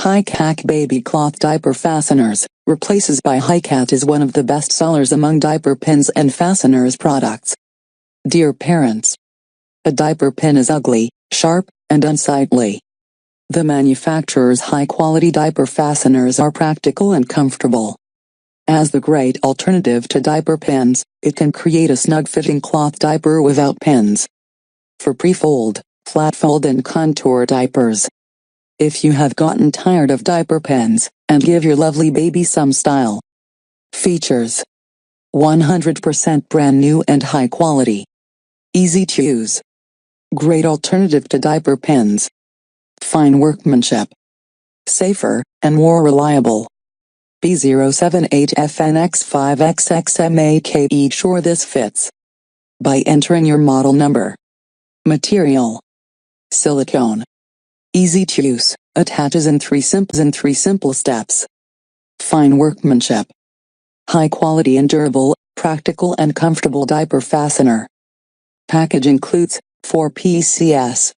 HiCat Baby Cloth Diaper Fasteners, replaces by HiCat is one of the best sellers among diaper pins and fasteners products. Dear parents, a diaper pin is ugly, sharp, and unsightly. The manufacturer's high-quality diaper fasteners are practical and comfortable. As the great alternative to diaper pins, it can create a snug-fitting cloth diaper without pins. For pre-fold, flat-fold and contour diapers. If you have gotten tired of diaper pins, and give your lovely baby some style. Features: 100% brand new and high quality. Easy to use. Great alternative to diaper pins. Fine workmanship. Safer, and more reliable. B078FNX5XXMAKE. Sure this fits. By entering your model number. Material: silicone. Easy to use, attaches in three simple steps. Fine workmanship. High quality and durable, practical and comfortable diaper fastener. Package includes 4 PCS.